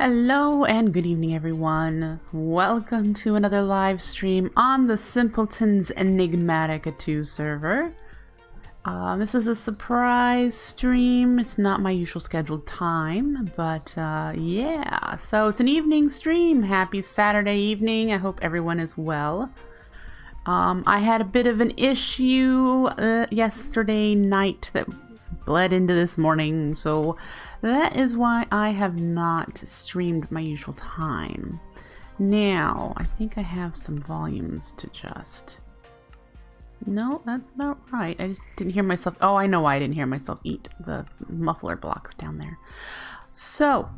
Hello and good evening, everyone. Welcome to another live stream on the Simpletons Enigmatica 2 server. This is a surprise stream. It's not my usual scheduled time, but yeah. So it's an evening stream. Happy Saturday evening. I hope everyone is well. I had a bit of an issue yesterday night that bled into this morning, so that is why I have not streamed my usual time. Now, I think I have some volumes to adjust. No, that's about right. I just didn't hear myself. Oh, I know why I didn't hear myself eat the muffler blocks down there. So,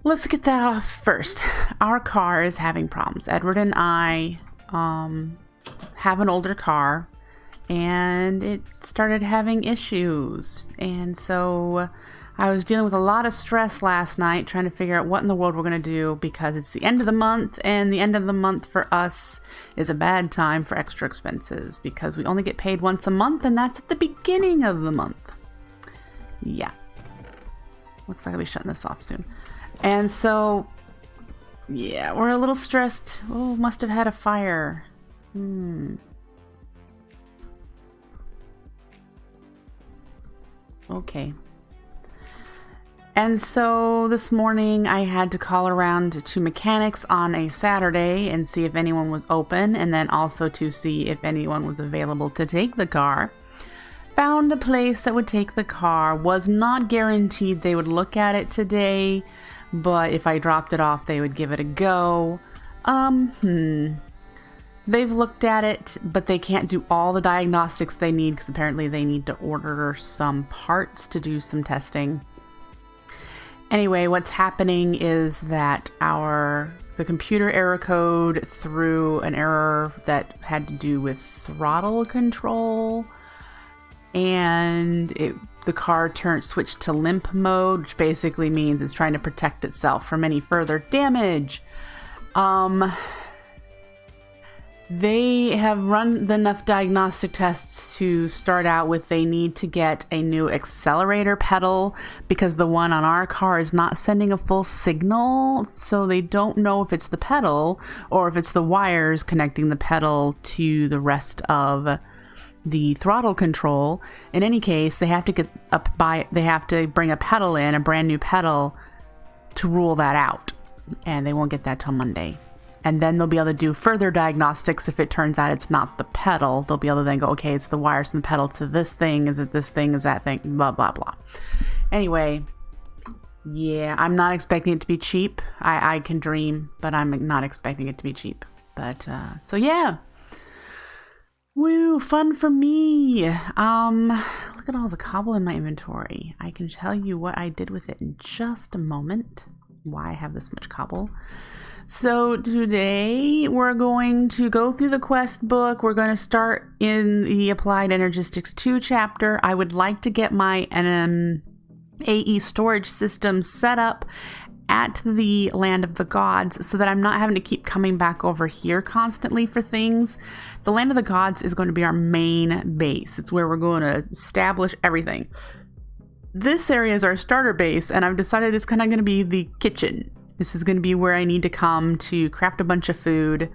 let's get that off first. Our car is having problems. Edward and I have an older car, and it started having issues, and so I was dealing with a lot of stress last night trying to figure out what in the world we're going to do, because it's the end of the month, and the end of the month for us is a bad time for extra expenses because we only get paid once a month, and that's at the beginning of the month. Yeah, looks like I'll be shutting this off soon. And so yeah, we're a little stressed. Oh, must have had a fire. Okay. And so this morning I had to call around to mechanics on a Saturday and see if anyone was open, and then also to see if anyone was available to take the car. Found a place that would take the car. Was not guaranteed they would look at it today, but if I dropped it off they would give it a go. They've looked at it, but they can't do all the diagnostics they need because apparently they need to order some parts to do some testing. Anyway, what's happening is that the computer error code threw an error that had to do with throttle control, and the car switched to limp mode, which basically means it's trying to protect itself from any further damage. They have run enough diagnostic tests to start out with they need to get a new accelerator pedal because the one on our car is not sending a full signal, so they don't know if it's the pedal or if it's the wires connecting the pedal to the rest of the throttle control. In any case, they have to bring a pedal in, a brand new pedal, to rule that out, and they won't get that till Monday. And then they'll be able to do further diagnostics. If it turns out it's not the pedal, they'll be able to then go, okay, it's the wires from the pedal to this thing. Is it this thing? Is that thing? Blah, blah, blah. Anyway, yeah, I'm not expecting it to be cheap. I can dream, but I'm not expecting it to be cheap. But, so yeah. Woo, fun for me. Look at all the cobble in my inventory. I can tell you what I did with it in just a moment. Why I have this much cobble. So today we're going to go through the quest book. We're going to start in the Applied Energistics 2 chapter. I would like to get my AE storage system set up at the Land of the Gods so that I'm not having to keep coming back over here constantly for things. The Land of the Gods is going to be our main base. It's where we're going to establish everything. This area is our starter base, and I've decided it's kind of going to be the kitchen. This is going to be where I need to come to craft a bunch of food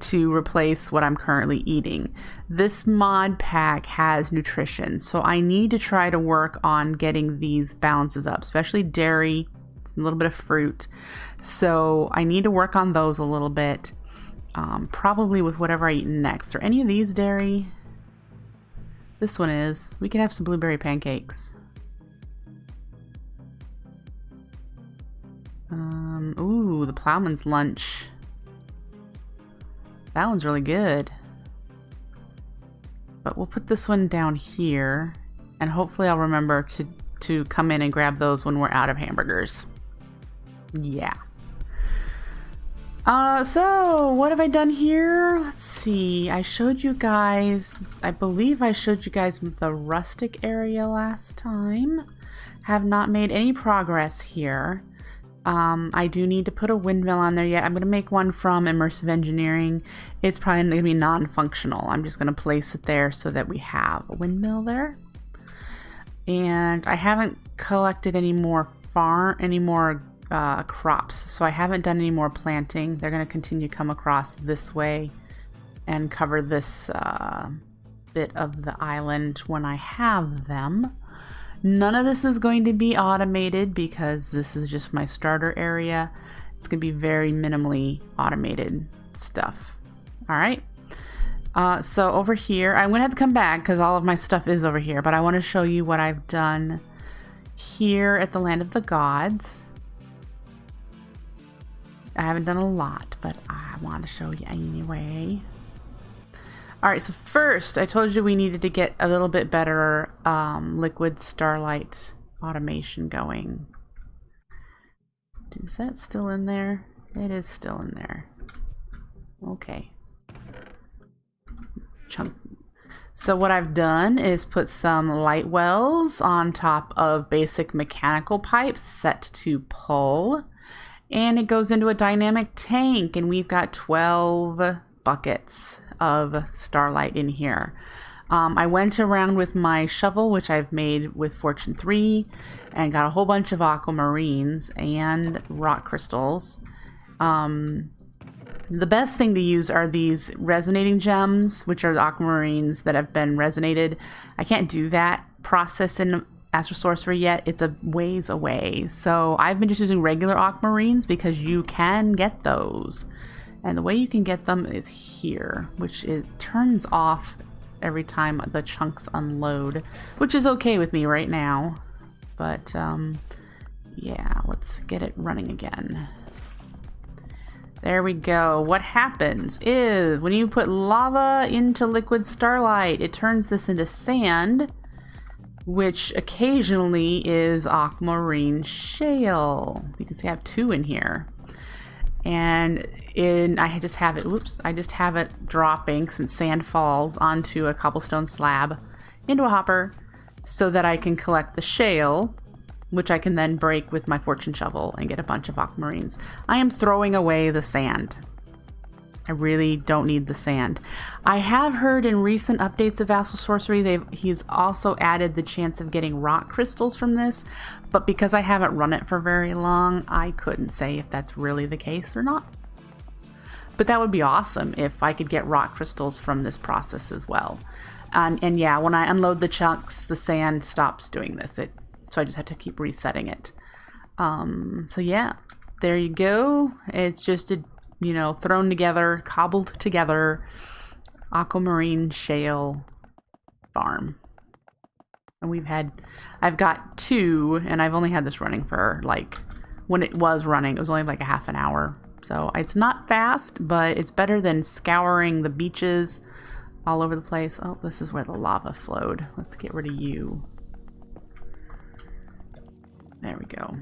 to replace what I'm currently eating. This mod pack has nutrition, so I need to try to work on getting these balances up, especially dairy. It's a little bit of fruit. So I need to work on those a little bit, probably with whatever I eat next. Are any of these dairy? This one is. We could have some blueberry pancakes. Ooh, the Plowman's Lunch. That one's really good. But we'll put this one down here, and hopefully I'll remember to come in and grab those when we're out of hamburgers. Yeah. So what have I done here? Let's see. I believe I showed you guys the rustic area last time. Have not made any progress here. I do need to put a windmill on there yet. I'm going to make one from Immersive Engineering. It's probably going to be non-functional. I'm just going to place it there so that we have a windmill there. And I haven't collected any more crops. So I haven't done any more planting. They're going to continue to come across this way and cover this bit of the island when I have them. None of this is going to be automated because this is just my starter area. It's going to be very minimally automated stuff. All right. So over here, I'm going to have to come back because all of my stuff is over here, but I want to show you what I've done here at the Land of the Gods. I haven't done a lot, but I want to show you anyway. All right, so first, I told you we needed to get a little bit better liquid starlight automation going. Is that still in there? It is still in there. Okay. Chunk. So what I've done is put some light wells on top of basic mechanical pipes set to pull. And it goes into a dynamic tank, and we've got 12 buckets of starlight in here. I went around with my shovel, which I've made with Fortune 3, and got a whole bunch of aquamarines and rock crystals. The best thing to use are these resonating gems, which are the aquamarines that have been resonated. I can't do that process in Astral Sorcery yet. It's a ways away. So I've been just using regular aquamarines because you can get those. And the way you can get them is here, which is turns off every time the chunks unload, which is okay with me right now. But yeah, let's get it running again. There we go. What happens is when you put lava into liquid starlight, it turns this into sand, which occasionally is aquamarine shale. You can see I have 2 in here. And I just have it, I just have it dropping since sand falls onto a cobblestone slab into a hopper so that I can collect the shale, which I can then break with my fortune shovel and get a bunch of aquamarines. I am throwing away the sand. I really don't need the sand. I have heard in recent updates of Astral Sorcery, he's also added the chance of getting rock crystals from this, but because I haven't run it for very long, I couldn't say if that's really the case or not. But that would be awesome if I could get rock crystals from this process as well. And yeah, when I unload the chunks, the sand stops doing this. So I just had to keep resetting it. So yeah, there you go. It's just a thrown together, cobbled together aquamarine shale farm. And I've got 2, and I've only had this running for when it was running, it was only like a half an hour. So it's not fast, but it's better than scouring the beaches all over the place. Oh, this is where the lava flowed. Let's get rid of you. There we go.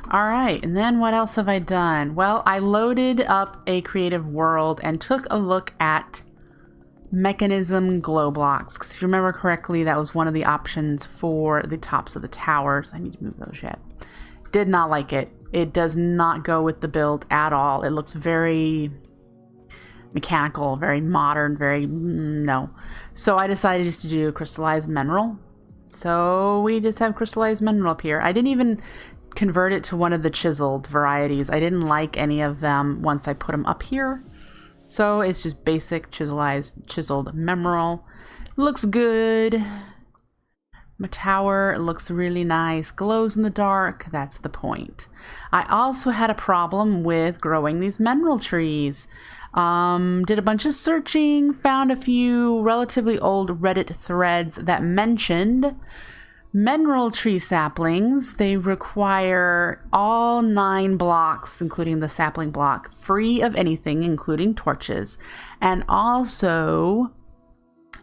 All right, and then what else have I done? Well, I loaded up a creative world and took a look at Mekanism glow blocks. Because if you remember correctly, that was one of the options for the tops of the towers. I need to move those yet. Did not like it. It does not go with the build at all. It looks very mechanical, very modern, no. So I decided just to do crystallized mineral. So we just have crystallized mineral up here. I didn't even convert it to one of the chiseled varieties. I didn't like any of them once I put them up here. So it's just basic chiseled mineral. Looks good. My tower looks really nice. Glows in the dark. That's the point. I also had a problem with growing these mineral trees. Did a bunch of searching, found a few relatively old Reddit threads that mentioned mineral tree saplings. They require all 9 blocks, including the sapling block, free of anything, including torches, and also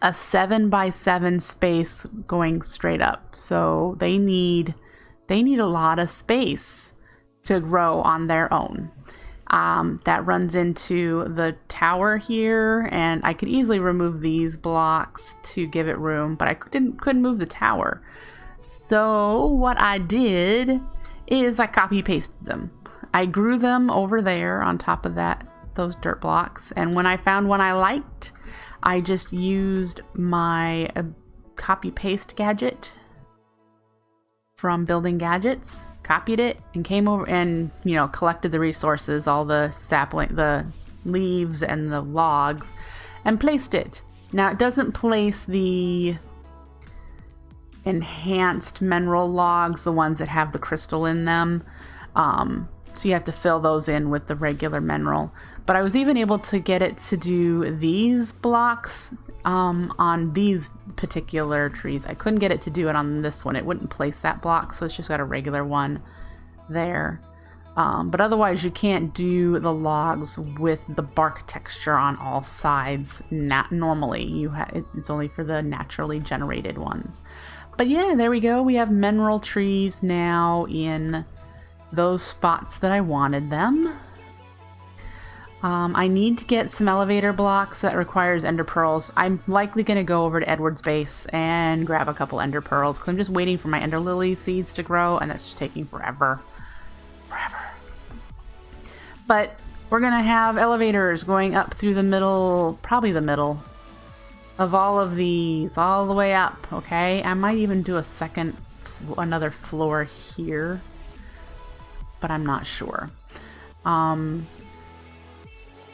a 7x7 space going straight up. So they need a lot of space to grow on their own. That runs into the tower here, and I could easily remove these blocks to give it room, but I couldn't move the tower. So what I did is I copy pasted them. I grew them over there on top of those dirt blocks, and when I found one I liked, I just used my copy paste gadget from Building Gadgets, copied it, and came over and, you know, collected the resources, all the sapling, the leaves and the logs, and placed it. Now it doesn't place the enhanced mineral logs, the ones that have the crystal in them. So you have to fill those in with the regular mineral. But I was even able to get it to do these blocks on these particular trees. I couldn't get it to do it on this one. It wouldn't place that block, so it's just got a regular one there. But otherwise, you can't do the logs with the bark texture on all sides. Normally, it's only for the naturally generated ones. But yeah, there we go. We have mineral trees now in those spots that I wanted them. I need to get some elevator blocks that requires ender pearls. I'm likely going to go over to Edward's base and grab a couple ender pearls because I'm just waiting for my ender lily seeds to grow, and that's just taking forever. But we're going to have elevators going up through the middle, probably the middle of all of these, all the way up, okay? I might even do another floor here, but I'm not sure.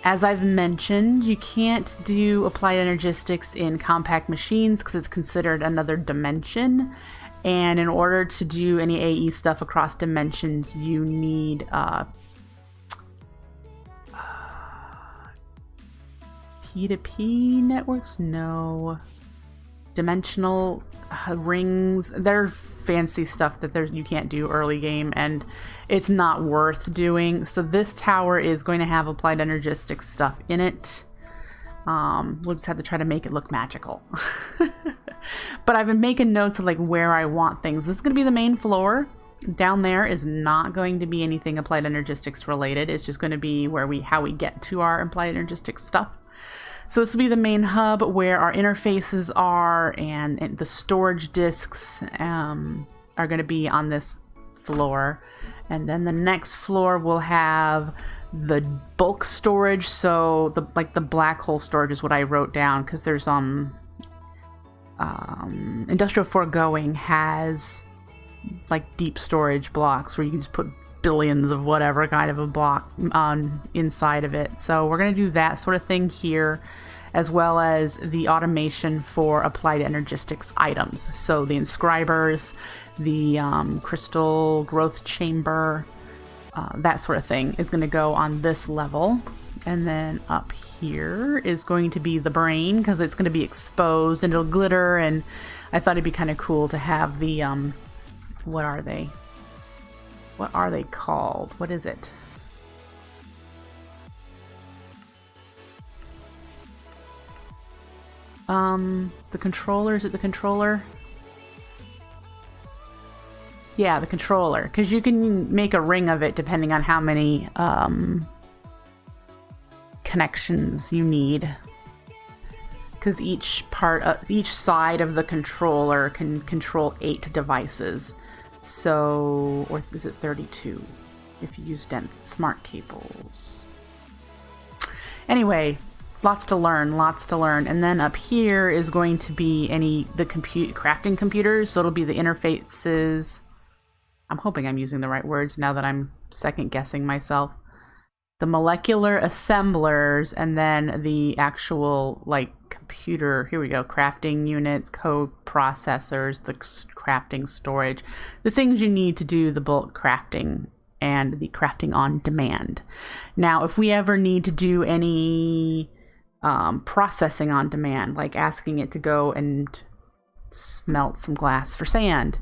As I've mentioned, you can't do applied energistics in compact machines because it's considered another dimension. And in order to do any AE stuff across dimensions, you need P2P networks? No. Dimensional rings. They're fancy stuff that you can't do early game, and it's not worth doing. So this tower is going to have applied energistics stuff in it. We'll just have to try to make it look magical. But I've been making notes of like where I want things. This is going to be the main floor. Down there is not going to be anything applied energistics related. It's just going to be how we get to our applied energistics stuff. So this will be the main hub where our interfaces are, and the storage disks are going to be on this floor. And then the next floor will have the bulk storage. So the black hole storage is what I wrote down, because there's Industrial Foregoing has like deep storage blocks where you can just put billions of whatever kind of a block on inside of it. So we're going to do that sort of thing here, as well as the automation for applied energistics items. So the inscribers, the crystal growth chamber, that sort of thing is going to go on this level. And then up here is going to be the brain, because it's going to be exposed and it'll glitter, and I thought it'd be kind of cool to have the what are they called? What is it? The controller, is it the controller? Yeah, the controller, because you can make a ring of it depending on how many connections you need, because each side of the controller can control 8 devices. So, or is it 32 if you use dense smart cables? Anyway, lots to learn. And then up here is going to be the crafting computers. So it'll be the interfaces. I'm hoping I'm using the right words now that I'm second guessing myself. The molecular assemblers, and then the actual computer, here we go, crafting units, code processors, the crafting storage, the things you need to do the bulk crafting and the crafting on demand. Now, if we ever need to do any processing on demand, like asking it to go and smelt some glass for sand,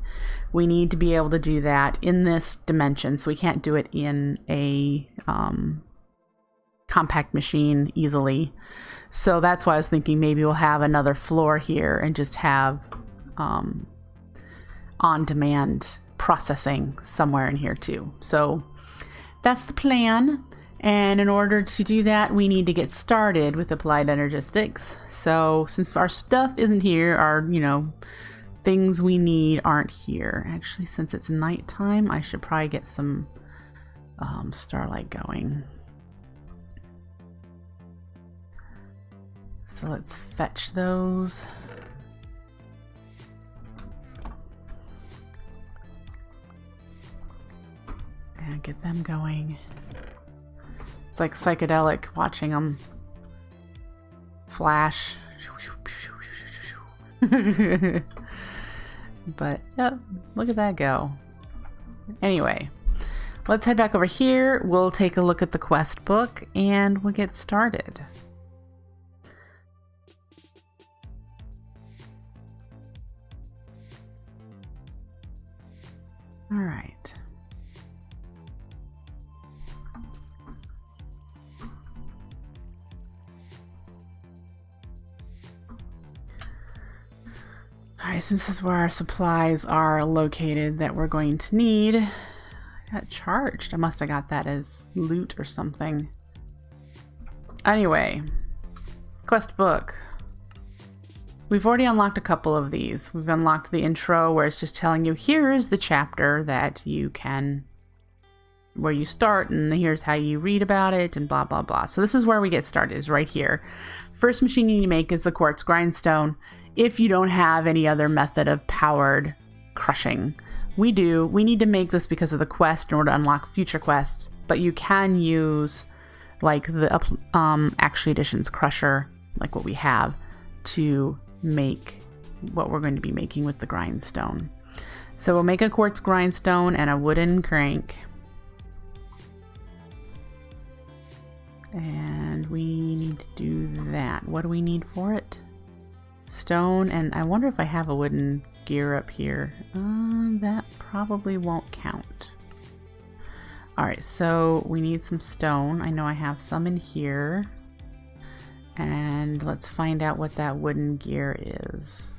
we need to be able to do that in this dimension. So we can't do it in a compact machine easily. So that's why I was thinking maybe we'll have another floor here and just have on-demand processing somewhere in here too. So that's the plan. And in order to do that, we need to get started with applied energistics. So since our stuff isn't here, our, things we need aren't here. Actually, since it's nighttime, I should probably get some starlight going. So let's fetch those. at them going. It's like psychedelic watching them flash. But, yep, look at that go. Anyway, let's head back over here. We'll take a look at the quest book and we'll get started. All right. Alright, since this is where our supplies are located that we're going to need. I got charged. I must have got that as loot or something. Anyway, quest book. We've already unlocked a couple of these. We've unlocked the intro where it's just telling you here's the chapter that you can, where you start, and here's how you read about it and blah blah blah. So this is where we get started, is right here. First machine you need to make is the quartz grindstone. If you don't have any other method of powered crushing. We do. We need to make this because of the quest in order to unlock future quests, but you can use like the Actually Editions crusher, like what we have, to make what we're going to be making with the grindstone. So we'll make a quartz grindstone and a wooden crank. And we need to do that. What do we need for it? Stone, and I wonder if I have a wooden gear up here. That probably won't count. Alright, so we need some stone. I know I have some in here. And let's find out what that wooden gear is.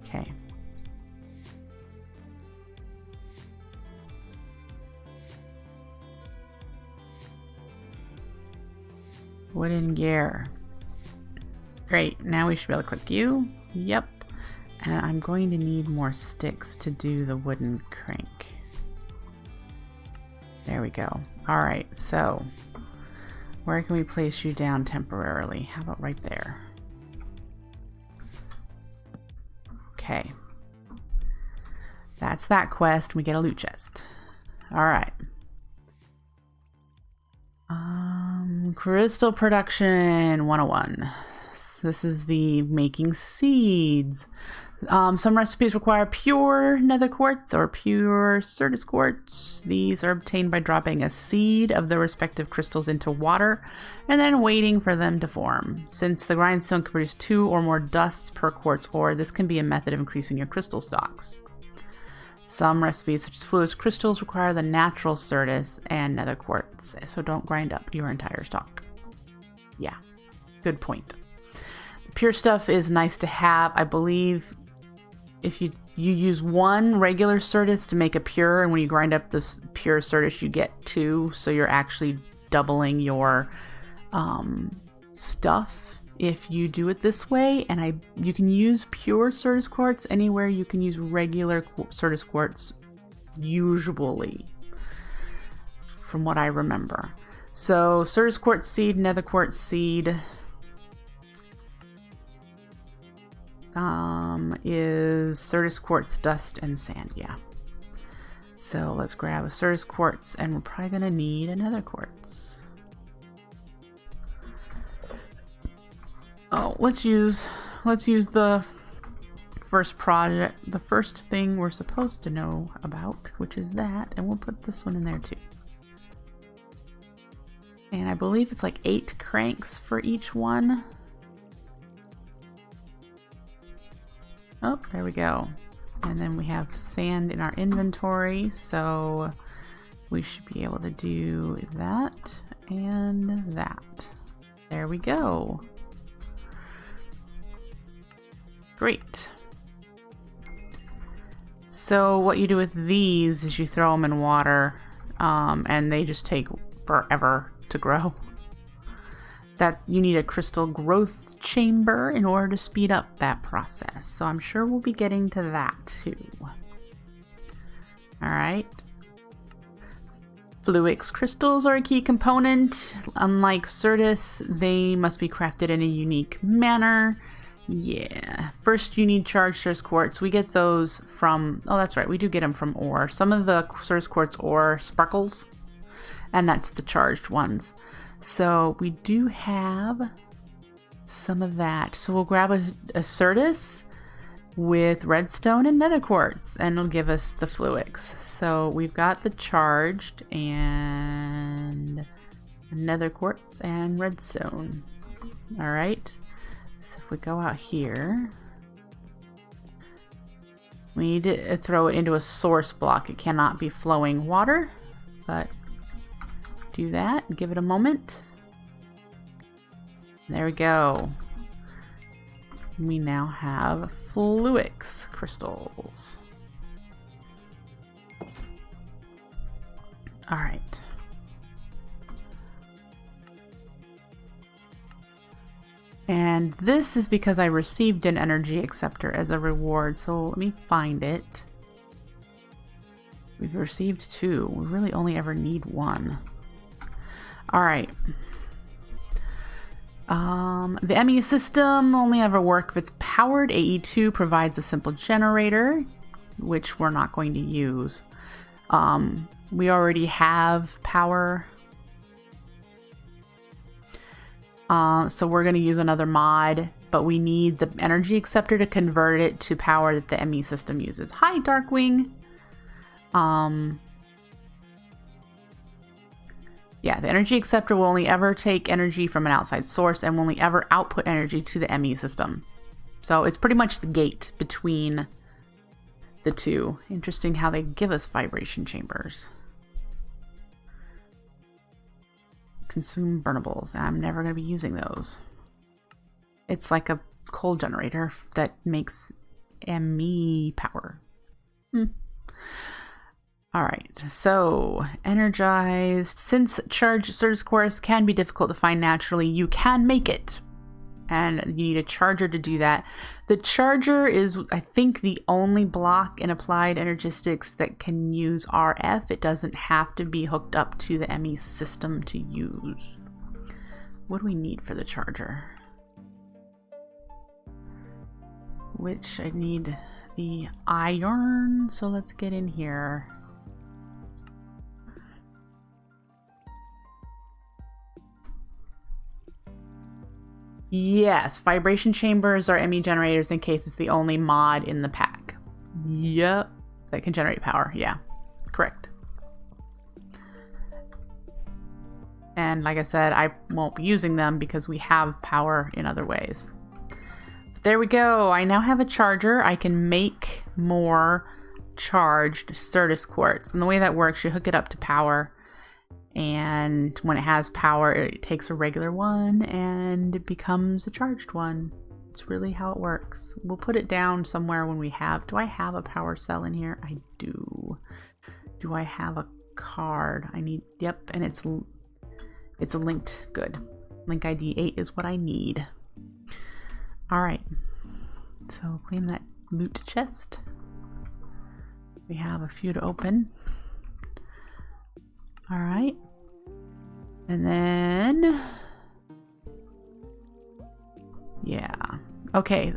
Okay. Wooden gear. Great, now we should be able to click you. Yep. And I'm going to need more sticks to do the wooden crank. There we go. Alright, so where can we place you down temporarily? How about right there? Okay. That's that quest. We get a loot chest. Alright. Crystal production 101. This is the making seeds. Some recipes require pure nether quartz or pure certus quartz. These are obtained by dropping a seed of the respective crystals into water and then waiting for them to form. Since the grindstone can produce 2 or more dusts per quartz ore, this can be a method of increasing your crystal stocks. Some recipes, such as fluid crystals, require the natural certus and nether quartz, so don't grind up your entire stock. Yeah, good point. Pure stuff is nice to have. I believe if you use 1 regular certus to make a pure, and when you grind up this pure certus, you get 2, so you're actually doubling your stuff if you do it this way. And you can use pure certus quartz anywhere you can use regular certus quartz, usually, from what I remember. So certus quartz seed, nether quartz seed is certus quartz, dust, and sand. Yeah. So let's grab a certus quartz, and we're probably gonna need another quartz. Oh, let's use the first project, the first thing we're supposed to know about, which is that, and we'll put this one in there too. And I believe it's like 8 cranks for each one. Oh, there we go. And then we have sand in our inventory, so we should be able to do that and that. There we go. Great. So what you do with these is you throw them in water, and they just take forever to grow. That you need a crystal growth chamber in order to speed up that process. So I'm sure we'll be getting to that too. Alright. Fluix crystals are a key component. Unlike certus, they must be crafted in a unique manner. Yeah. First, you need charged source quartz. We get those from... Oh, that's right. We do get them from ore. Some of the source quartz ore sparkles, and that's the charged ones. So we do have some of that. So we'll grab a Certus with redstone and nether quartz, and it'll give us the fluix. So we've got the charged and nether quartz and redstone. All right. So if we go out here, we need to throw it into a source block. It cannot be flowing water, but do that. Give it a moment. There we go. We now have fluix crystals. All right. And this is because I received an energy acceptor as a reward. So let me find it. We've received 2. We really only ever need 1. All right. The ME system only ever works if it's powered. AE2 provides a simple generator, which we're not going to use. We already have power. So we're going to use another mod, but we need the energy acceptor to convert it to power that the ME system uses. Hi, Darkwing. Yeah, the energy acceptor will only ever take energy from an outside source and will only ever output energy to the ME system. So it's pretty much the gate between the two. Interesting how they give us vibration chambers. Consume burnables. I'm never going to be using those. It's like a coal generator that makes ME power. Alright, so energized. Since charged source quartz can be difficult to find naturally, you can make it. And you need a charger to do that. The charger is, I think, the only block in applied Energistics that can use RF. It doesn't have to be hooked up to the ME system to use. What do we need for the charger? Which I need the iron, so let's get in here. Yes, vibration chambers are ME generators in case it's the only mod in the pack. Yep, that can generate power. Yeah, correct. And like I said, I won't be using them because we have power in other ways. But there we go. I now have a charger. I can make more charged Certus quartz. And the way that works, you hook it up to power. And when it has power, it takes a regular one and it becomes a charged one. It's really how it works. We'll put it down somewhere when we have... Do I have a power cell in here? I do. Do I have a card? I need... Yep, and it's linked. Good. Link ID 8 is what I need. Alright. So claim that loot chest. We have a few to open. Alright. And then... Yeah. Okay.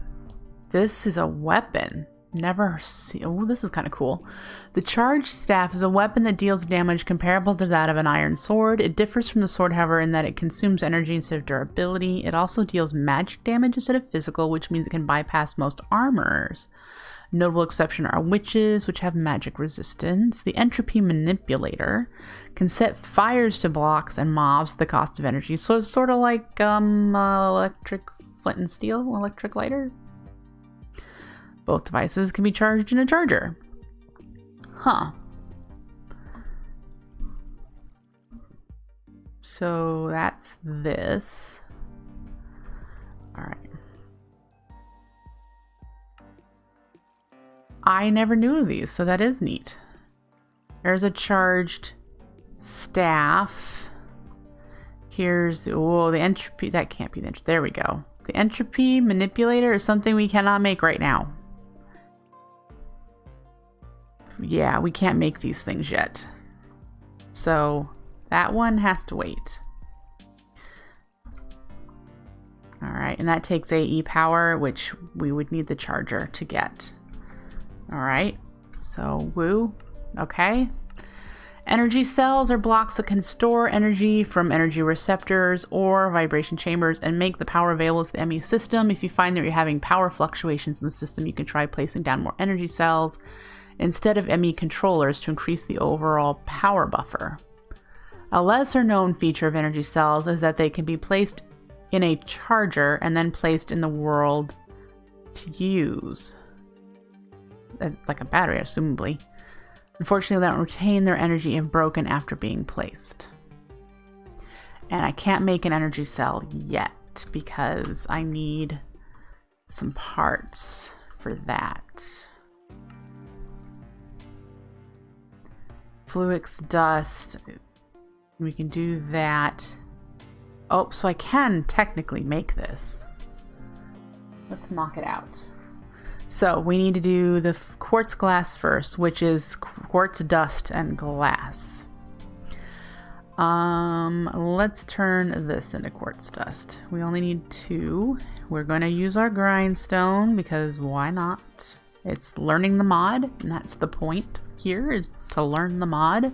This is a weapon. Never see... Oh, this is kind of cool. The charged staff is a weapon that deals damage comparable to that of an iron sword. It differs from the sword, however, in that it consumes energy instead of durability. It also deals magic damage instead of physical, which means it can bypass most armors. Notable exception are witches, which have magic resistance. The entropy manipulator can set fires to blocks and mobs at the cost of energy. So it's sort of like electric flint and steel, electric lighter. Both devices can be charged in a charger. Huh. So that's this. All right. I never knew of these, so that is neat. There's a charged staff. Here's the entropy. That can't be the entropy. There we go. The entropy manipulator is something we cannot make right now. Yeah, we can't make these things yet. So that one has to wait. All right, and that takes AE power, which we would need the charger to get. All right, so woo, okay. Energy cells are blocks that can store energy from energy receptors or vibration chambers and make the power available to the ME system. If you find that you're having power fluctuations in the system, you can try placing down more energy cells instead of ME controllers to increase the overall power buffer. A lesser known feature of energy cells is that they can be placed in a charger and then placed in the world to use. It's like a battery, assumably. Unfortunately, they don't retain their energy if broken after being placed. And I can't make an energy cell yet because I need some parts for that. Fluix dust. We can do that. Oh, so I can technically make this. Let's knock it out. So we need to do the quartz glass first, which is quartz dust and glass. Let's turn this into quartz dust. We only need 2. We're going to use our grindstone because why not? It's learning the mod, and that's the point here, is to learn the mod.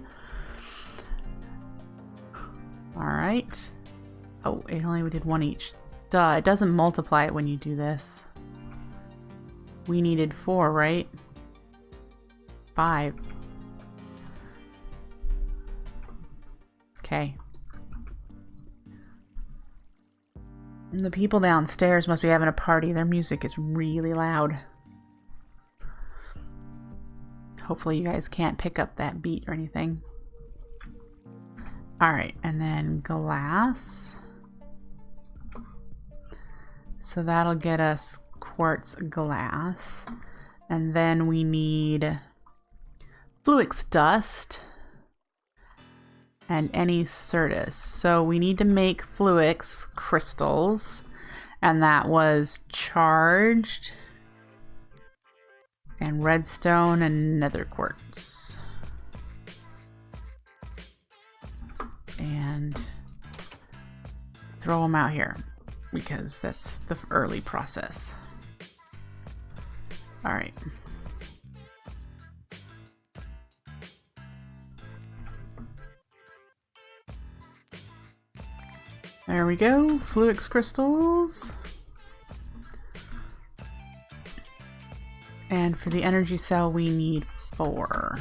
All right. Oh, it only did 1 each. Duh, it doesn't multiply it when you do this. We needed 4, right? 5. Okay. And the people downstairs must be having a party. Their music is really loud. Hopefully you guys can't pick up that beat or anything. Alright, and then glass. So that'll get us quartz glass, and then we need fluix dust and any certus. So we need to make fluix crystals, and that was charged and redstone and nether quartz. And throw them out here because that's the early process. All right. There we go, fluix crystals. And for the energy cell, we need 4.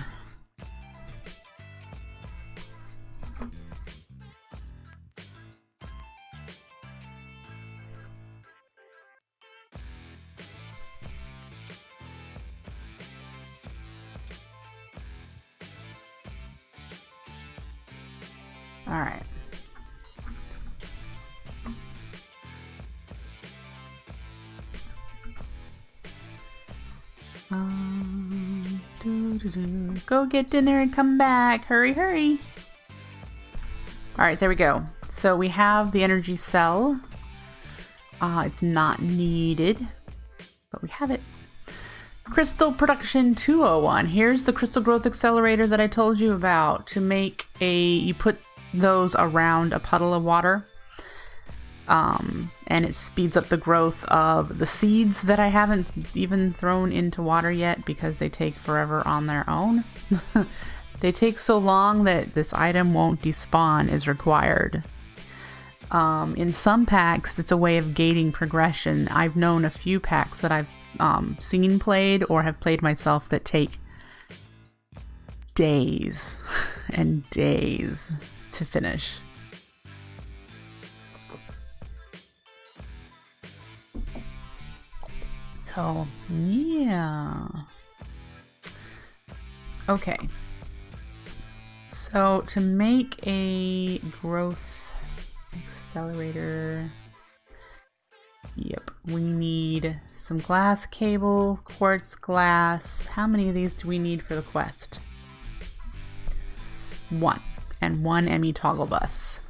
All right. Go get dinner and come back. Hurry, hurry. All right, there we go. So we have the energy cell. It's not needed, but we have it. Crystal production 201. Here's the crystal growth accelerator that I told you about. To make you put those around a puddle of water. And it speeds up the growth of the seeds that I haven't even thrown into water yet because they take forever on their own. They take so long that this item won't despawn is required. In some packs, it's a way of gating progression. I've known a few packs that I've seen played or have played myself that take days and days to finish. So, yeah. Okay. So, to make a growth accelerator, yep, we need some glass cable, quartz glass. How many of these do we need for the quest? 1, and 1 ME toggle bus.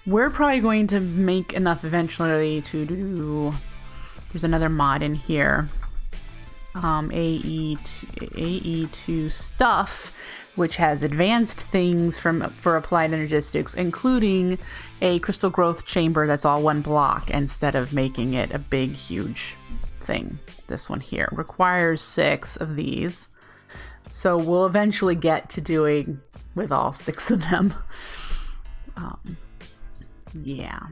We're probably going to make enough eventually to do... There's another mod in here. AE2 stuff, which has advanced things for applied energistics, including a crystal growth chamber that's all one block instead of making it a big, huge thing. This one here requires 6 of these. So we'll eventually get to doing with all 6 of them. Yeah.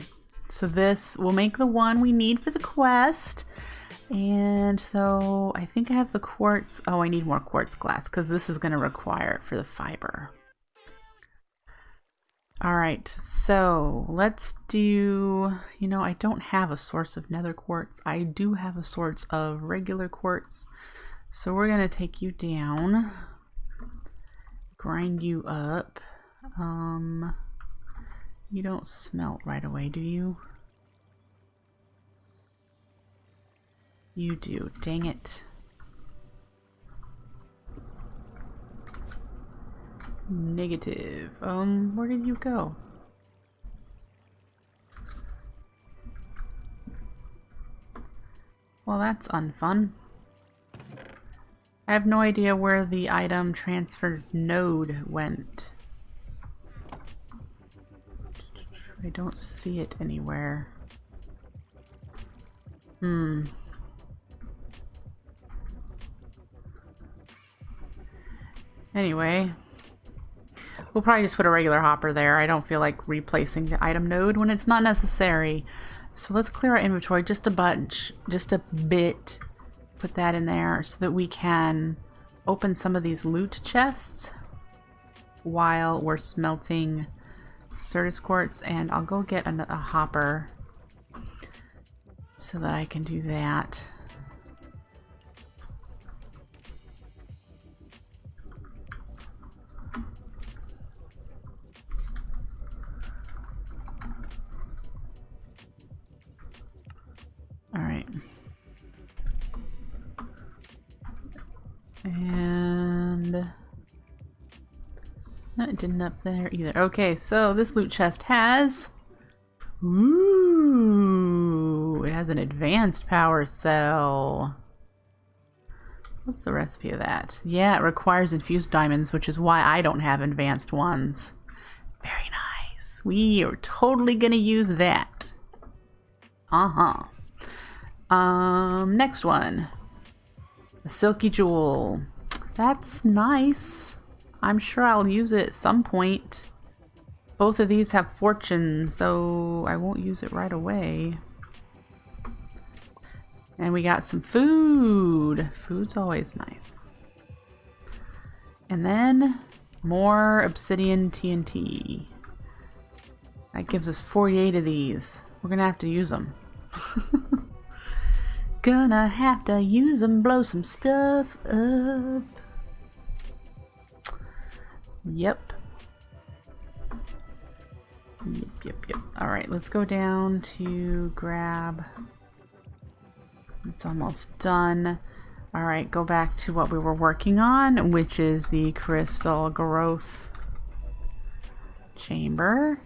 So this will make the one we need for the quest. And so I think I have the quartz. Oh, I need more quartz glass because this is going to require it for the fiber. All right, so let's do, I don't have a source of nether quartz. I do have a source of regular quartz. So we're going to take you down, grind you up. You don't smelt right away, do you? You do. Dang it. Negative. Where did you go? Well, that's unfun. I have no idea where the item transfer node went. I don't see it anywhere. Anyway, we'll probably just put a regular hopper there. I don't feel like replacing the item node when it's not necessary. So let's clear our inventory just a bunch, just a bit. Put that in there so that we can open some of these loot chests while we're smelting Certus quartz. And I'll go get a hopper so that I can do that. All right. And that didn't up there either. Okay, so this loot chest has, ooh, it has an advanced power cell. What's the recipe of that? Yeah, it requires infused diamonds, which is why I don't have advanced ones. Very nice. We are totally gonna use that. Next one. A silky jewel. That's nice. I'm sure I'll use it at some point. Both of these have fortune, so I won't use it right away. And we got some food. Food's always nice. And then more obsidian TNT. That gives us 48 of these. We're gonna have to use them. Gonna have to use them, blow some stuff up. Yep. Yep. Alright, let's go down to grab. It's almost done. Alright, go back to what we were working on, which is the crystal growth chamber.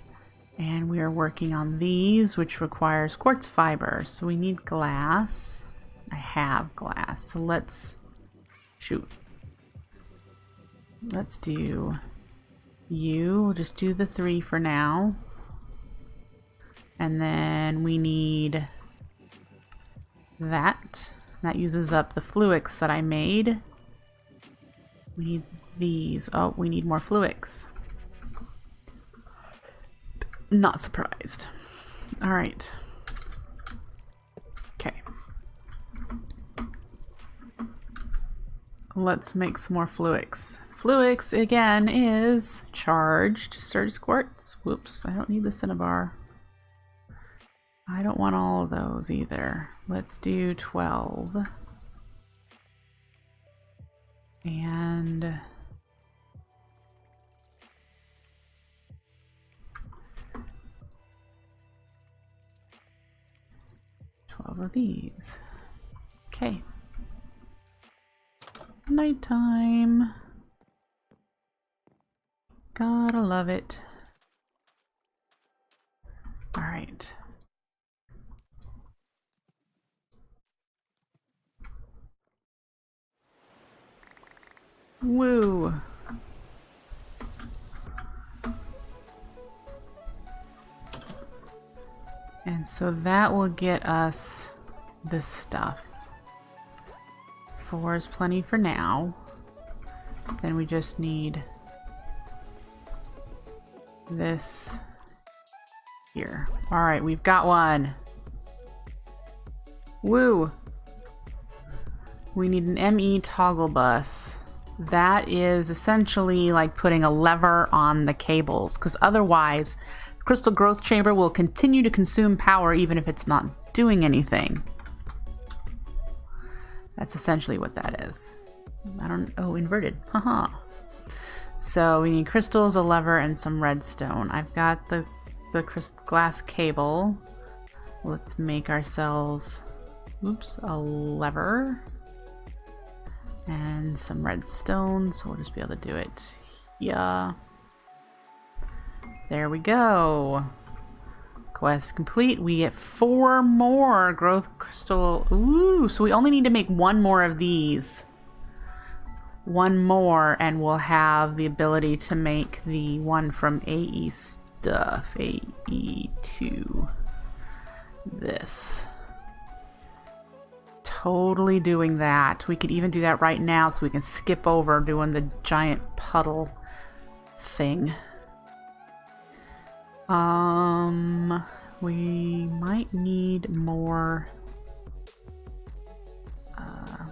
And we are working on these, which requires quartz fiber. So we need glass. I have glass. So let's shoot. Let's do you. We'll just do the 3 for now. And then we need that. That uses up the fluix that I made. We need these. Oh, we need more fluix. Not surprised. All right. Okay. Let's make some more fluix. Fluix, again, is charged Certus quartz. Whoops, I don't need the cinnabar. I don't want all of those either. Let's do 12. And 12 of these. Okay. Nighttime. Gotta love it. All right. Woo. And so that will get us this stuff. 4 is plenty for now. Then we just need this here. Alright, we've got one. Woo! We need an ME toggle bus. That is essentially like putting a lever on the cables, because otherwise crystal growth chamber will continue to consume power even if it's not doing anything. That's essentially what that is. Oh, inverted. Haha. So we need crystals, a lever, and some redstone. I've got the glass cable. Let's make ourselves, oops, a lever and some redstone. So we'll just be able to do it. Yeah. There we go. Quest complete. We get 4 more growth crystal. Ooh, so we only need to make 1 more of these. 1 more and we'll have the ability to make the one from AE stuff. AE2. This. Totally doing that. We could even do that right now so we can skip over doing the giant puddle thing. We might need more.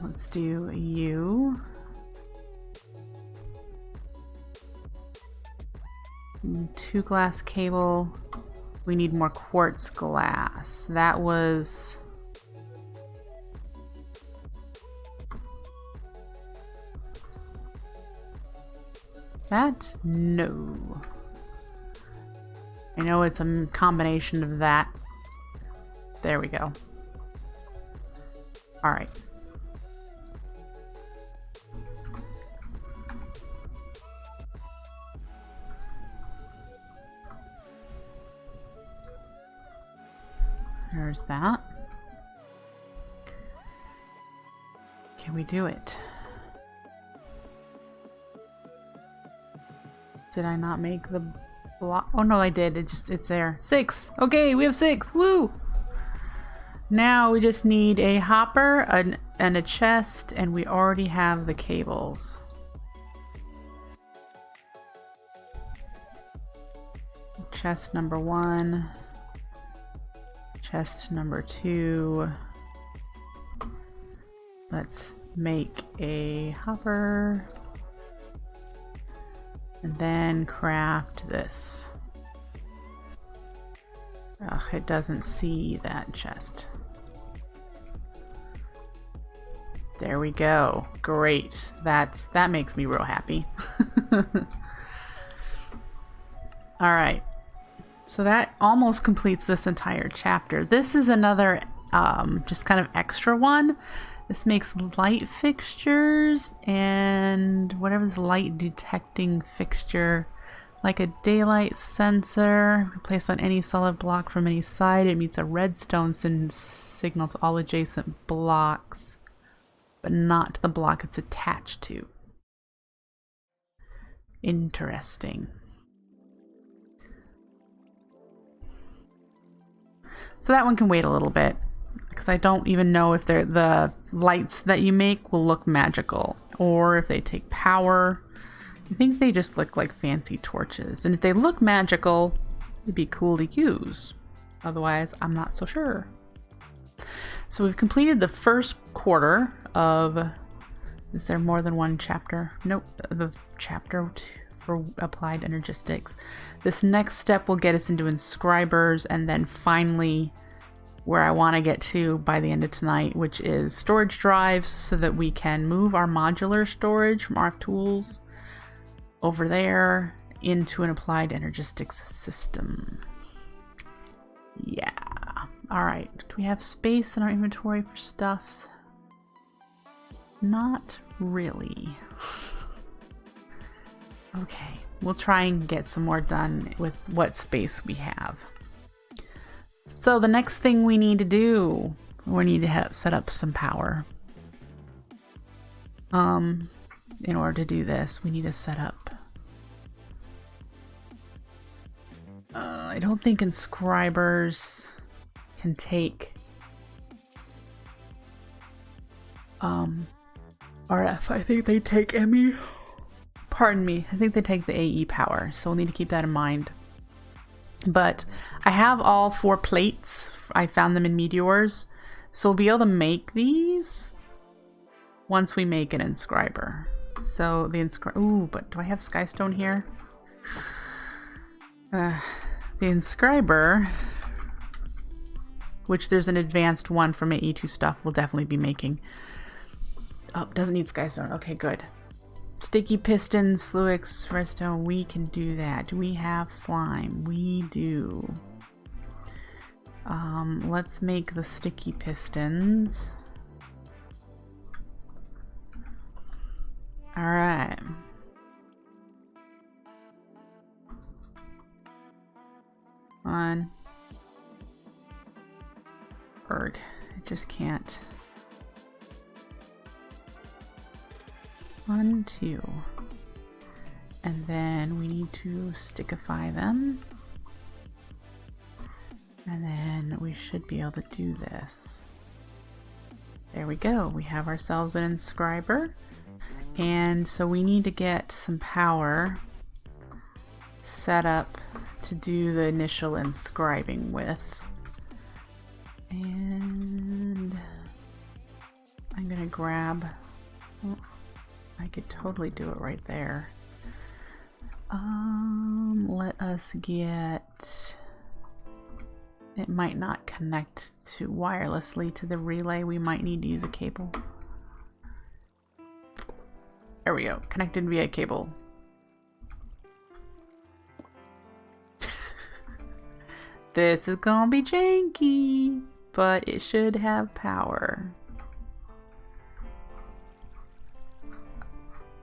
Let's do you. 2 glass cable. We need more quartz glass. That was that? No. I know it's a combination of that. There we go. All right. There's that. Can we do it? Did I not make the block? Oh no, I did. It's there. 6. Okay, we have 6. Woo! Now we just need a hopper and a chest, and we already have the cables. Chest number 1. Chest number 2. Let's make a hopper. And then craft this. Ugh, it doesn't see that chest. There we go. Great. That makes me real happy. Alright. So that almost completes this entire chapter. This is another just kind of extra one. This makes light fixtures and whatever this light detecting fixture, like a daylight sensor placed on any solid block from any side. It emits a redstone signal to all adjacent blocks, but not to the block it's attached to. Interesting. So that one can wait a little bit, because I don't even know if the lights that you make will look magical, or if they take power. I think they just look like fancy torches, and if they look magical, it'd be cool to use. Otherwise, I'm not so sure. So we've completed the first quarter of... Is there more than one chapter? Nope, the chapter 2 for applied energistics. This next step will get us into inscribers, and then finally where I want to get to by the end of tonight, which is storage drives, so that we can move our modular storage from RF tools over there into an applied energistics system. Yeah. All right. Do we have space in our inventory for stuffs? Not really. Okay. We'll try and get some more done with what space we have. So the next thing we need to do, we need to set up some power. in order to do this, we need to set up. I don't think inscribers can take RF. I think they take ME. Pardon me. I think they take the AE power, so we'll need to keep that in mind. But I have all 4 plates. I found them in Meteors, so we'll be able to make these once we make an inscriber. So the ooh, but do I have Skystone here? The inscriber, which there's an advanced one from AE2 stuff, we'll definitely be making. Oh, doesn't need Skystone. Okay, good. Sticky pistons, Fluix, redstone, we can do that. Do we have slime? We do. Let's make the sticky pistons. All right. On. Berg. I just can't. 1, 2. And then we need to stickify them. And then we should be able to do this. There we go. We have ourselves an inscriber. And so we need to get some power set up to do the initial inscribing with. And I'm gonna grab, oh, I could totally do it right there. Let us get, it might not connect to wirelessly to the relay. We might need to use a cable. There we go, connected via cable. This is gonna be janky, but it should have power.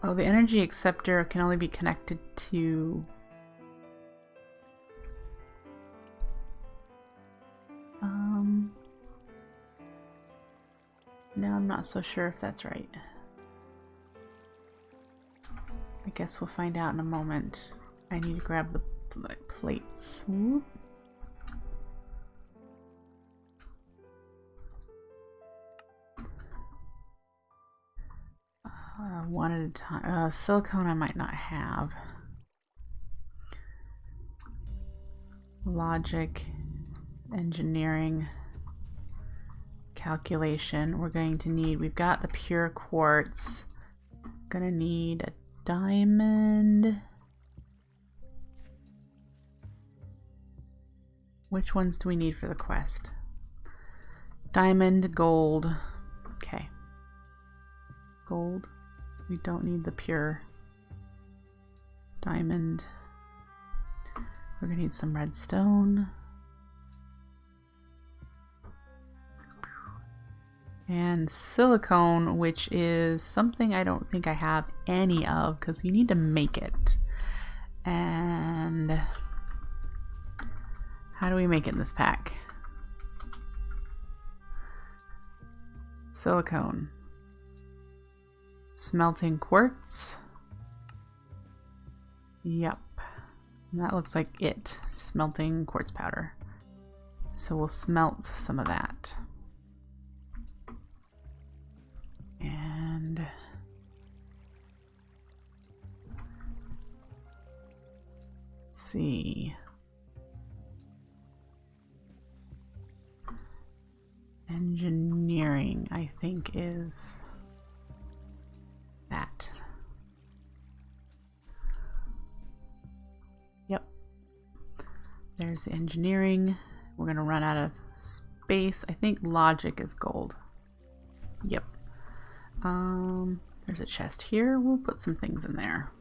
Oh, the energy acceptor can only be connected to... No, I'm not so sure if that's right. I guess we'll find out in a moment. I need to grab the plates. Whoop. One at a time. Silicone I might not have. Logic, engineering, calculation. We're going to need, we've got the pure quartz. Gonna need a diamond. Which ones do we need for the quest? Diamond, gold. Okay. Gold. We don't need the pure diamond. We're gonna need some redstone. And silicone, which is something I don't think I have any of because you need to make it. And how do we make it in this pack? Silicone. Smelting quartz. Yep. And that looks like it. Smelting quartz powder. So we'll smelt some of that. And let's see. Engineering, I think, is that. Yep. There's the engineering. We're gonna run out of space. I think logic is gold. Yep. There's a chest here. We'll put some things in there.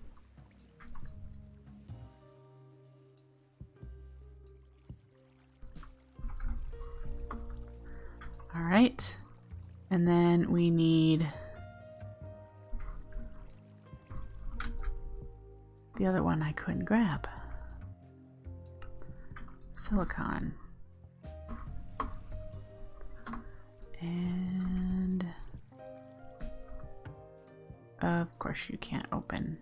All right. And then we need the other one I couldn't grab. Silicon. And Of course you can't open.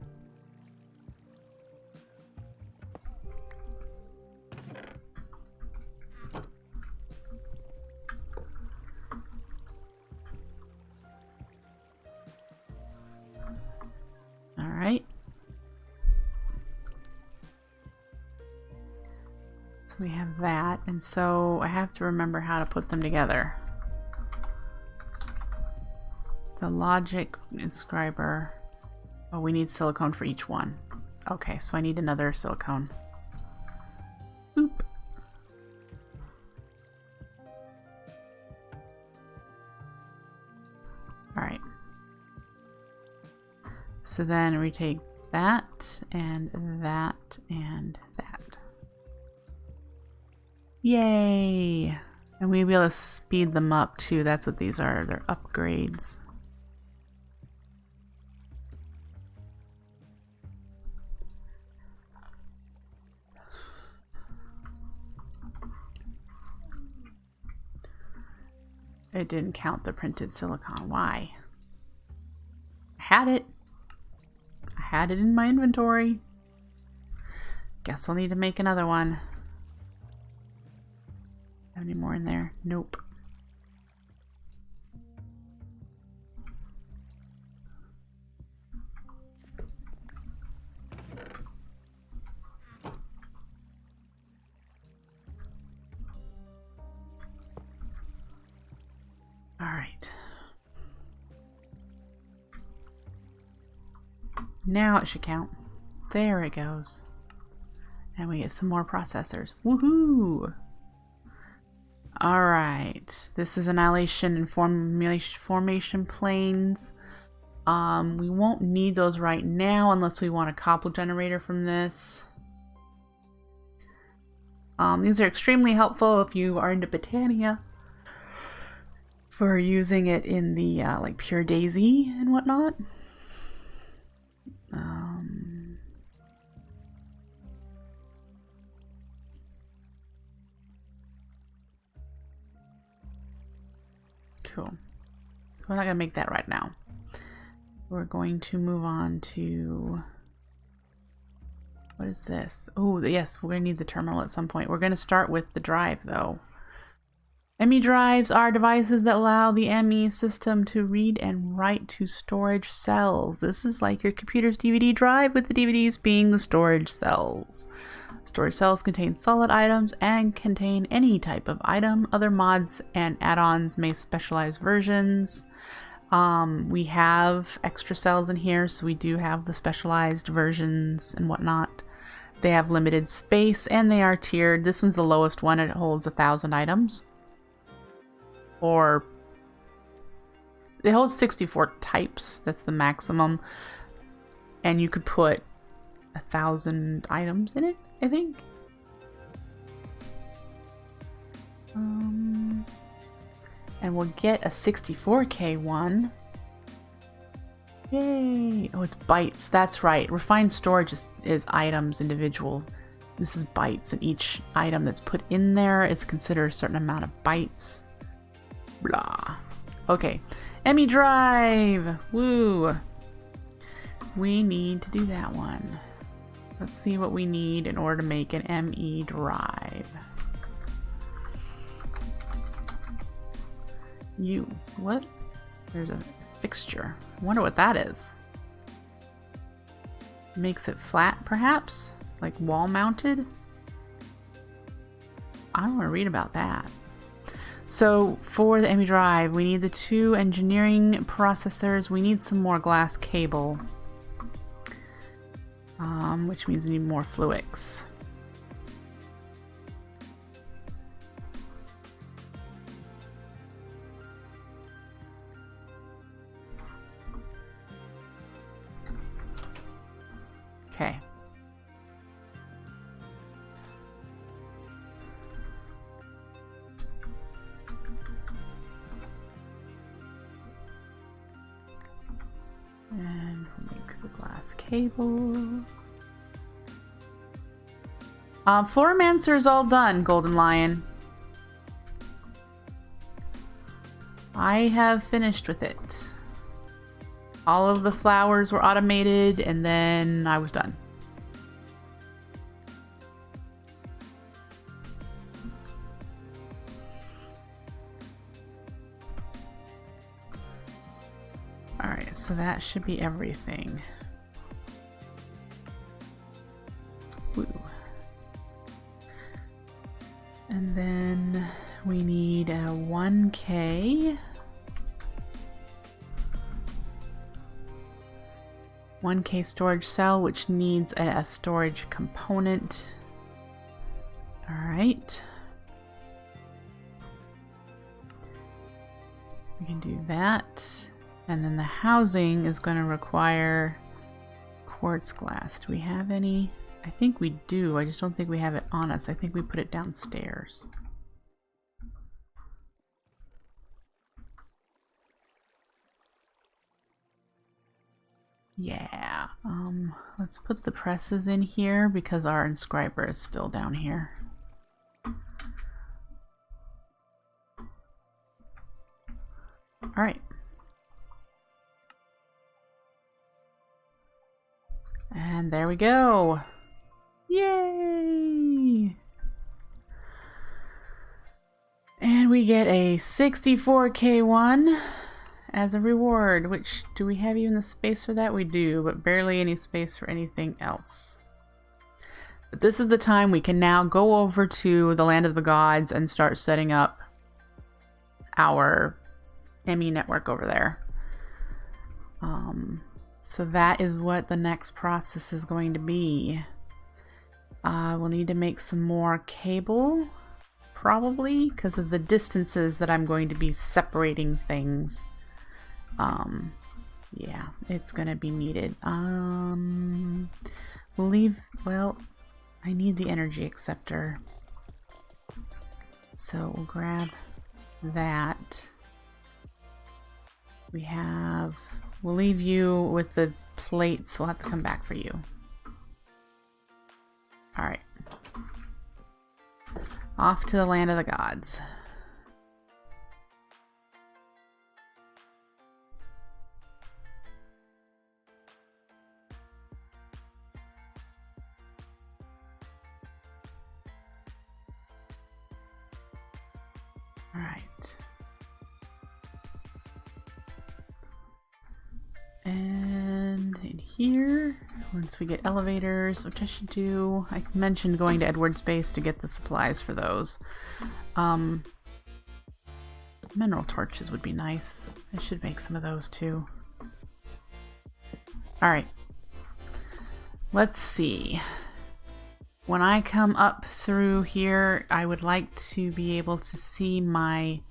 All right. So we have that, and so I have to remember how to put them together. The logic inscriber. Oh, we need silicone for each one. Okay, so I need another silicone. Boop. Alright. So then we take that and that and that. Yay! And we'll be able to speed them up too. That's what these are. They're upgrades. It didn't count the printed silicone. Why? I had it. I had it in my inventory. Guess I'll need to make another one. Have any more in there? Nope. All right. Now it should count. There it goes. And we get some more processors. Woohoo! All right. This is annihilation and formation planes. We won't need those right now unless we want a cobble generator from this. These are extremely helpful if you are into Botania, for using it in the like Pure Daisy and whatnot. Cool. We're not gonna make that right now. We're going to move on to, what is this? Oh yes, we're gonna need the terminal at some point. We're gonna start with the drive though. ME drives are devices that allow the ME system to read and write to storage cells. This is like your computer's DVD drive, with the DVDs being the storage cells. Storage cells contain solid items and contain any type of item. Other mods and add-ons may specialize versions. We have extra cells in here, so we do have the specialized versions and whatnot. They have limited space and they are tiered. This one's the lowest one. It holds 1,000 items. Or it holds 64 types. That's the maximum. And you could put 1,000 items in it, I think. And we'll get a 64K one. Yay! Oh, it's bytes. That's right. Refined storage is items individual. This is bytes, and each item that's put in there is considered a certain amount of bytes. Blah. Okay. ME drive! Woo! We need to do that one. Let's see what we need in order to make an ME drive. What? There's a fixture. I wonder what that is. Makes it flat, perhaps? Like wall mounted? I want to read about that. So for the ME drive, we need the 2 engineering processors. We need some more glass cable. Which means we need more fluics. Okay. And we'll make the glass cable. Florimancer is all done, Golden Lion. I have finished with it. All of the flowers were automated, and then I was done. Alright, so that should be everything. Woo. And then we need a 1K. 1K storage cell, which needs a storage component. Alright. We can do that. And then the housing is going to require quartz glass. Do we have any? I think we do. I just don't think we have it on us. I think we put it downstairs. Yeah. Let's put the presses in here because our inscriber is still down here. All right. And there we go. Yay! And we get a 64K1 as a reward, which, do we have even the space for that? We do, but barely any space for anything else. But this is the time we can now go over to the Land of the Gods and start setting up our ME network over there. So that is what the next process is going to be. We'll need to make some more cable, probably, because of the distances that I'm going to be separating things. Yeah, it's going to be needed. We'll leave, well, I need the energy acceptor. So we'll grab that. We have... We'll leave you with the plates. We'll have to come back for you. Alright. Off to the Land of the Gods. Alright. And in here, once we get elevators, which I should do, I mentioned going to Edward's base to get the supplies for those. Mineral torches would be nice. I should make some of those too. Alright. Let's see. When I come up through here, I would like to be able to see my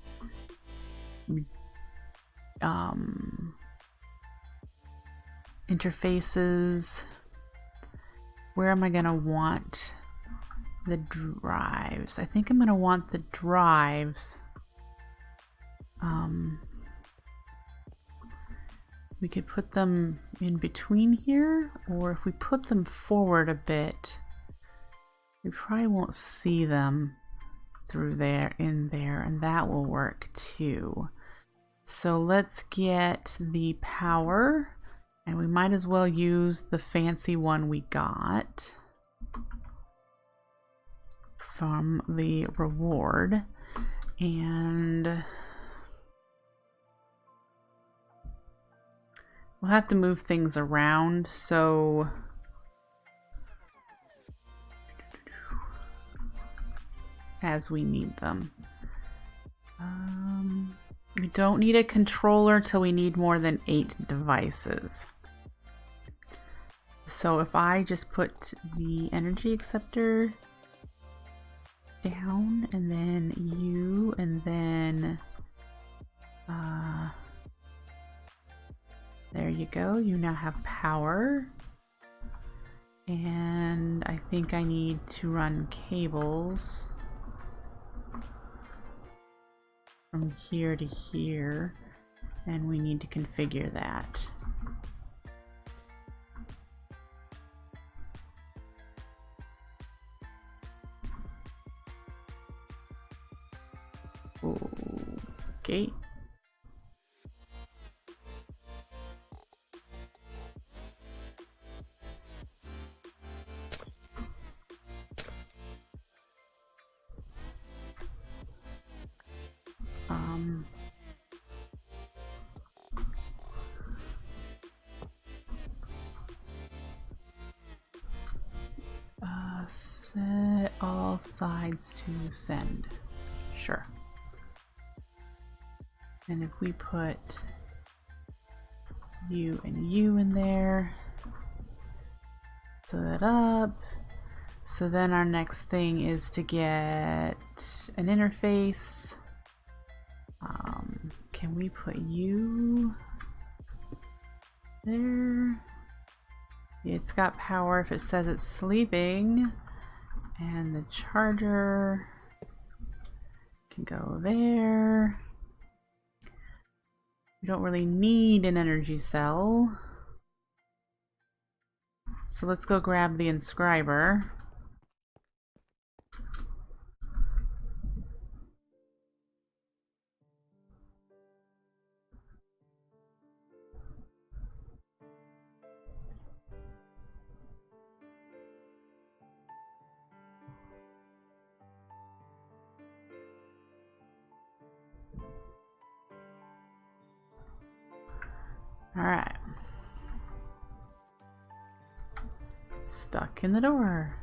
interfaces. Where am I going to want the drives? I think I'm going to want the drives. We could put them in between here, or if we put them forward a bit, we probably won't see them through there, in there, and that will work too. So let's get the power. And we might as well use the fancy one we got from the reward. And we'll have to move things around, so as we need them. We don't need a controller till we need more than 8 devices. So if I just put the energy acceptor down, and then you, and then there you go, you now have power. And I think I need to run cables from here to here, and we need to configure that. Okay. Set all sides to send. Sure. And if we put you and you in there, set up. So then our next thing is to get an interface. Can we put you there? It's got power if it says it's sleeping. And the charger can go there. We don't really need an energy cell. So let's go grab the inscriber. All right. Stuck in the door.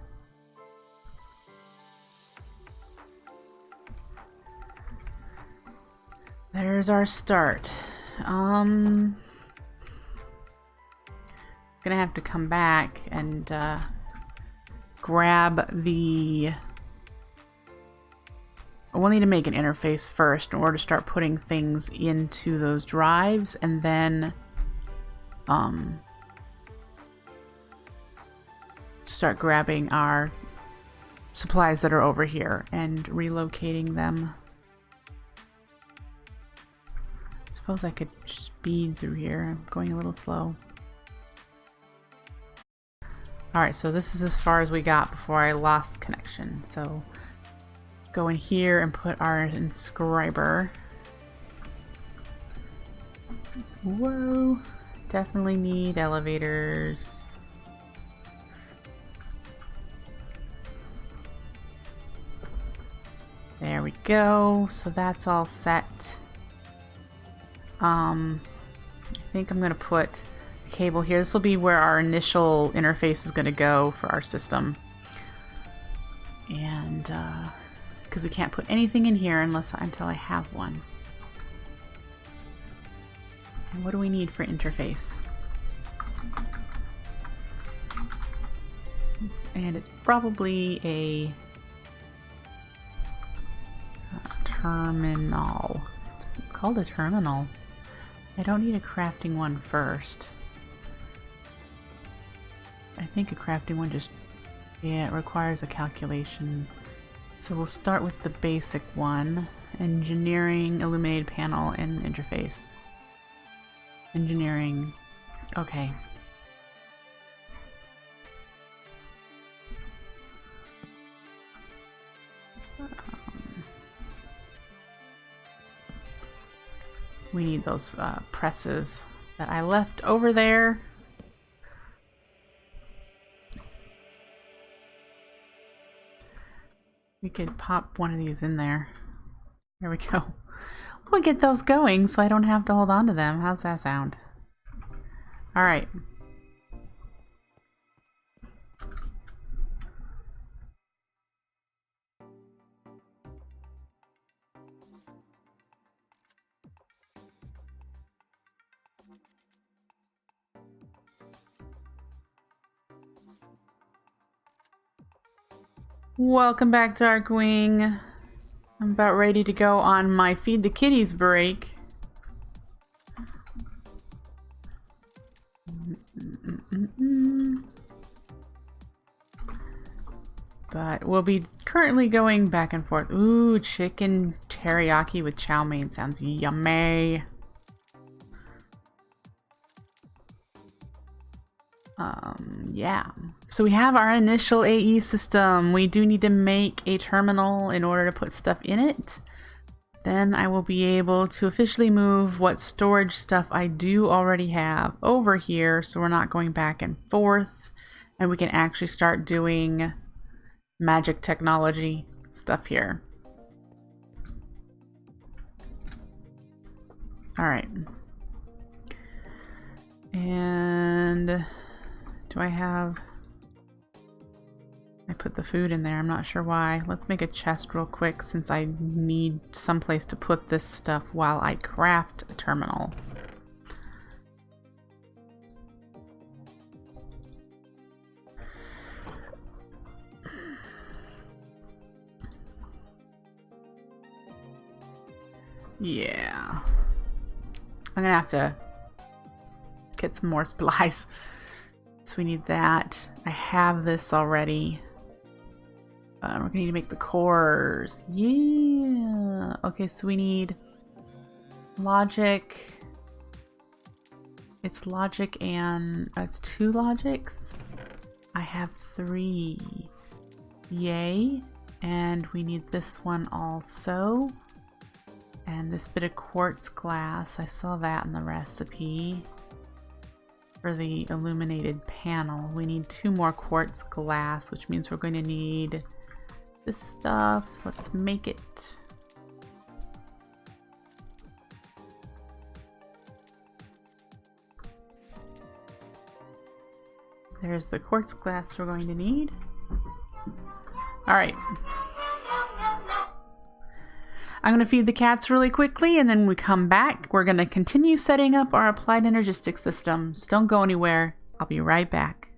There's our start. Gonna have to come back and grab the... We'll need to make an interface first in order to start putting things into those drives, and then start grabbing our supplies that are over here and relocating them. I suppose I could speed through here. I'm going a little slow. Alright, so this is as far as we got before I lost connection. So go in here and put our inscriber. Whoa! Definitely need elevators. There we go. So that's all set. I think I'm going to put a cable here. This will be where our initial interface is going to go for our system. And because we can't put anything in here until I have one. And what do we need for interface? And it's probably a terminal. It's called a terminal. I don't need a crafting one first. I think a crafting one just, yeah, it requires a calculation. So we'll start with the basic one. Engineering, illuminated panel, and interface. Engineering. Okay. We need those presses that I left over there. We could pop one of these in there. There we go. We'll get those going so I don't have to hold on to them. How's that sound? All right. Welcome back, Darkwing. I'm about ready to go on my Feed the Kitties break. But we'll be currently going back and forth. Ooh, chicken teriyaki with chow mein sounds yummy. Yeah. So we have our initial AE system. We do need to make a terminal in order to put stuff in it. Then I will be able to officially move what storage stuff I do already have over here, so we're not going back and forth, and we can actually start doing magic technology stuff here. All right. And do I I put the food in there. I'm not sure why. Let's make a chest real quick since I need someplace to put this stuff while I craft a terminal. Yeah. I'm gonna have to get some more supplies. So we need that. I have this already. We're gonna need to make the cores. Yeah. Okay, so we need logic. It's logic and it's 2 logics. I have 3. Yay. And we need this one also. And this bit of quartz glass, I saw that in the recipe for the illuminated panel. We need 2 more quartz glass, which means we're going to need this stuff. Let's make it. There's the quartz glass we're going to need. All right. I'm going to feed the cats really quickly, and then when we come back, we're going to continue setting up our applied energistic systems. Don't go anywhere. I'll be right back.